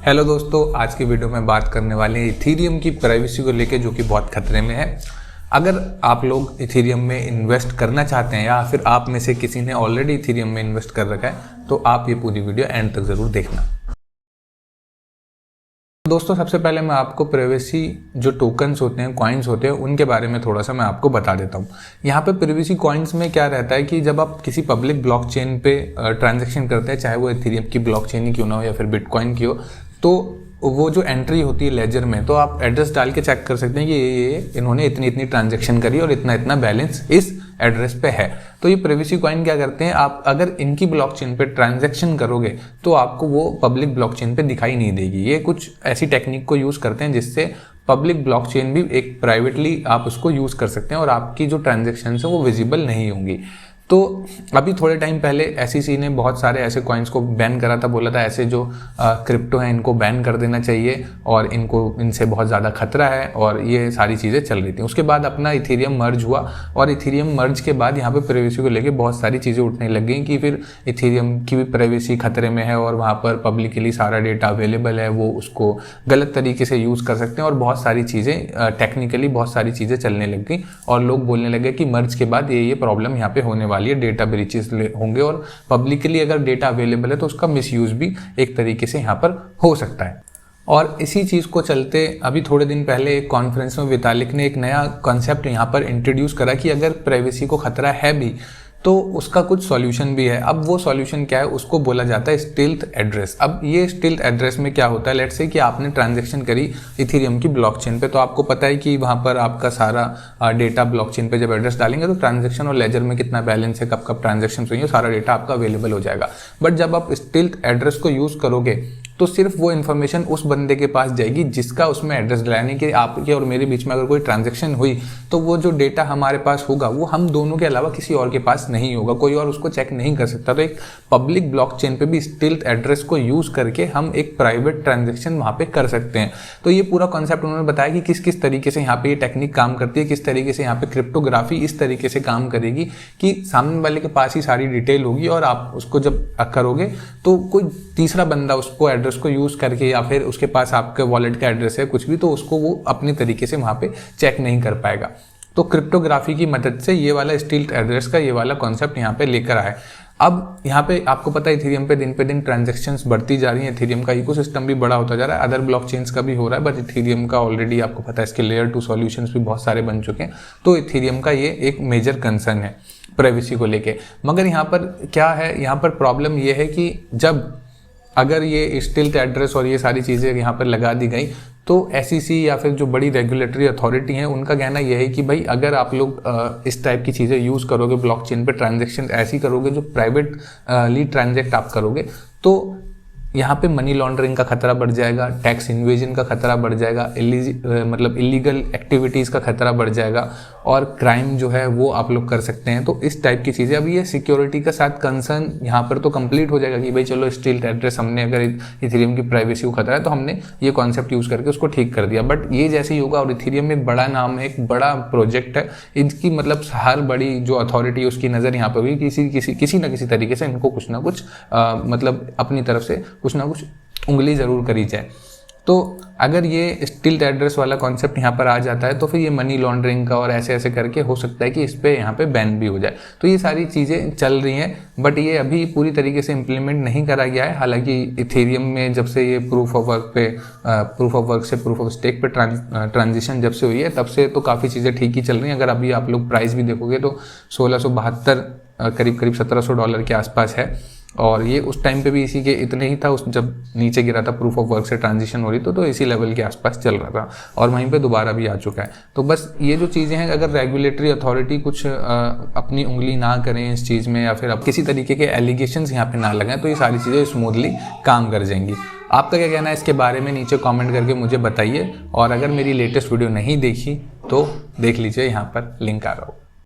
Hello दोस्तों, आज की वीडियो में बात करने वाले हैं इथेरियम की प्राइवेसी को लेके, जो कि बहुत खतरे में है। अगर आप लोग इथेरियम में इन्वेस्ट करना चाहते हैं या फिर आप में से किसी ने ऑलरेडी इथेरियम में इन्वेस्ट कर रखा है तो आप ये पूरी वीडियो एंड तक ज़रूर देखना। दोस्तों, सबसे पहले मैं आपको प्राइवेसी जो टोकन्स होते हैं, कॉइन्स होते हैं, उनके बारे में थोड़ा सा मैं आपको बता देता हूँ। यहाँ पे प्राइवेसी कॉइन्स में क्या रहता है कि जब आप किसी पब्लिक ब्लॉकचेन पे ट्रांजैक्शन करते हैं, चाहे वो इथेरियम की ब्लॉकचेन ही क्यों ना हो या फिर बिटकॉइन की हो, तो वो जो एंट्री होती है लेजर में, तो आप एड्रेस डाल के चेक कर सकते हैं कि ये इन्होंने इतनी इतनी ट्रांजैक्शन करी और इतना इतना बैलेंस इस एड्रेस पे है। तो ये प्राइवेसी कॉइन क्या करते हैं, आप अगर इनकी ब्लॉकचेन पे ट्रांजैक्शन करोगे तो आपको वो पब्लिक ब्लॉकचेन पे दिखाई नहीं देगी। ये कुछ ऐसी टेक्निक को यूज़ करते हैं जिससे पब्लिक ब्लॉकचेन भी एक प्राइवेटली आप उसको यूज़ कर सकते हैं और आपकी जो ट्रांजैक्शन है वो विजिबल नहीं होंगी। तो अभी थोड़े टाइम पहले SEC ने बहुत सारे ऐसे कॉइन्स को बैन करा था, बोला था ऐसे जो क्रिप्टो हैं इनको बैन कर देना चाहिए और इनसे बहुत ज़्यादा खतरा है, और ये सारी चीज़ें चल रही थी। उसके बाद अपना इथेरियम मर्ज हुआ और इथेरियम मर्ज के बाद यहाँ पे प्राइवेसी को लेके बहुत सारी चीज़ें उठने लग गई कि फिर इथेरियम की भी प्राइवेसी खतरे में है और वहाँ पर पब्लिकली सारा डेटा अवेलेबल है, वो उसको गलत तरीके से यूज़ कर सकते हैं और बहुत सारी चीज़ें टेक्निकली बहुत सारी चीज़ें चलने लग गई और लोग बोलने लगे कि मर्ज के बाद ये प्रॉब्लम यहाँ पे होने वाली है, डेटा ब्रीचेस होंगे और पब्लिकली अगर डेटा अवेलेबल है तो उसका मिसयूज भी एक तरीके से यहाँ पर हो सकता है। और इसी चीज़ को चलते अभी थोड़े दिन पहले एक कॉन्फ्रेंस में वितालिक ने एक नया कॉन्सेप्ट यहाँ पर इंट्रोड्यूस करा कि अगर प्राइवेसी को खतरा है भी तो उसका कुछ सॉल्यूशन भी है। अब वो सॉल्यूशन क्या है, उसको बोला जाता है स्टिल्थ एड्रेस। अब ये स्टिल्थ एड्रेस में क्या होता है, लेट्स से कि आपने ट्रांजैक्शन करी इथेरियम की ब्लॉकचेन पे, तो आपको पता है कि वहाँ पर आपका सारा डेटा ब्लॉकचेन पे जब एड्रेस डालेंगे तो ट्रांजैक्शन और लेजर में कितना बैलेंस है, कब कब ट्रांजैक्शन हुई है, सारा डेटा आपका अवेलेबल हो जाएगा। बट जब आप स्टिल्थ एड्रेस को यूज़ करोगे तो सिर्फ वो इन्फॉर्मेशन उस बंदे के पास जाएगी जिसका उसमें एड्रेस डालने के आपके और मेरे बीच में अगर कोई ट्रांजैक्शन हुई तो वो जो डेटा हमारे पास होगा वो हम दोनों के अलावा किसी और के पास नहीं होगा, कोई और उसको चेक नहीं कर सकता। तो एक पब्लिक ब्लॉकचेन पे भी स्टिल्थ एड्रेस को यूज़ करके हम एक प्राइवेट ट्रांजैक्शन वहाँ पे कर सकते हैं। तो ये पूरा कॉन्सेप्ट उन्होंने बताया कि किस किस तरीके से यहाँ पे ये टेक्निक काम करती है, किस तरीके से यहाँ पे क्रिप्टोग्राफी इस तरीके से काम करेगी कि सामने वाले के पास ही सारी डिटेल होगी और आप उसको जब करोगे तो कोई तीसरा बंदा उसको एड्रेस को यूज़ करके या फिर उसके पास आपके वॉलेट का एड्रेस है कुछ भी, तो उसको वो अपने तरीके से वहाँ पे चेक नहीं कर पाएगा। तो क्रिप्टोग्राफी की मदद से ये वाला स्टिल्थ एड्रेस का ये वाला कॉन्सेप्ट यहाँ पे लेकर आए। अब यहाँ पे आपको पता है इथेरियम पे दिन ट्रांजैक्शंस बढ़ती जा रही हैं, इथेरियम का इकोसिस्टम भी बड़ा होता जा रहा है, अदर ब्लॉकचेन्स का भी हो रहा है, बट इथेरियम का ऑलरेडी आपको पता है इसके लेयर 2 सॉल्यूशंस भी बहुत सारे बन चुके हैं। तो इथेरियम का ये एक मेजर कंसर्न है प्राइवेसी को लेके। मगर यहाँ पर क्या है, यहाँ पर प्रॉब्लम ये है कि जब अगर ये स्टिल्थ एड्रेस और ये सारी चीज़ें यहाँ पर लगा दी गई तो SEC या फिर जो बड़ी रेगुलेटरी अथॉरिटी है उनका कहना यह है कि भाई अगर आप लोग इस टाइप की चीज़ें यूज़ करोगे, ब्लॉकचेन पे ट्रांजैक्शन ऐसी करोगे जो प्राइवेटली ट्रांजैक्ट आप करोगे, तो यहाँ पे मनी लॉन्ड्रिंग का खतरा बढ़ जाएगा, टैक्स इन्वेजन का खतरा बढ़ जाएगा, इलीगल एक्टिविटीज़ का खतरा बढ़ जाएगा और क्राइम जो है वो आप लोग कर सकते हैं। तो इस टाइप की चीज़ें, अब ये सिक्योरिटी के साथ कंसर्न यहाँ पर तो कंप्लीट हो जाएगा कि भाई चलो स्टिल्थ एड्रेस हमने अगर इथेरियम की प्राइवेसी को खतरा है तो हमने ये कॉन्सेप्ट यूज़ करके उसको ठीक कर दिया। बट ये जैसे ही होगा, और इथेरियम एक बड़ा नाम है, एक बड़ा प्रोजेक्ट है, इसकी मतलब हर बड़ी जो अथॉरिटी है उसकी नज़र यहाँ पर होगी, किसी ना किसी तरीके से इनको कुछ ना कुछ मतलब अपनी तरफ से कुछ ना कुछ उंगली ज़रूर करी जाए। तो अगर ये स्टिल्थ एड्रेस वाला कॉन्सेप्ट यहाँ पर आ जाता है तो फिर ये मनी लॉन्ड्रिंग का और ऐसे ऐसे करके हो सकता है कि इस पर यहाँ पे बैन भी हो जाए। तो ये सारी चीज़ें चल रही हैं, बट ये अभी पूरी तरीके से इम्प्लीमेंट नहीं करा गया है। हालांकि इथेरियम में जब से ये प्रूफ ऑफ वर्क से प्रूफ ऑफ स्टेक पे ट्रांजिशन जब से हुई है तब से तो काफ़ी चीज़ें ठीक ही चल रही हैं। अगर अभी आप लोग प्राइस भी देखोगे तो 1672 करीब $1700 के आसपास है, और ये उस टाइम पे भी इसी के इतने ही था, उस जब नीचे गिरा था प्रूफ ऑफ वर्क से ट्रांजिशन हो रही तो इसी लेवल के आसपास चल रहा था और वहीं पे दोबारा भी आ चुका है। तो बस ये जो चीज़ें हैं, अगर रेगुलेटरी अथॉरिटी कुछ अपनी उंगली ना करें इस चीज़ में या फिर अब किसी तरीके के एलिगेशंस यहाँ पे ना लगाएं तो ये सारी चीज़ें स्मूथली काम कर जाएंगी। आपका क्या कहना है इसके बारे में नीचे कॉमेंट करके मुझे बताइए, और अगर मेरी लेटेस्ट वीडियो नहीं देखी तो देख लीजिए, यहाँ पर लिंक आ रहा हो।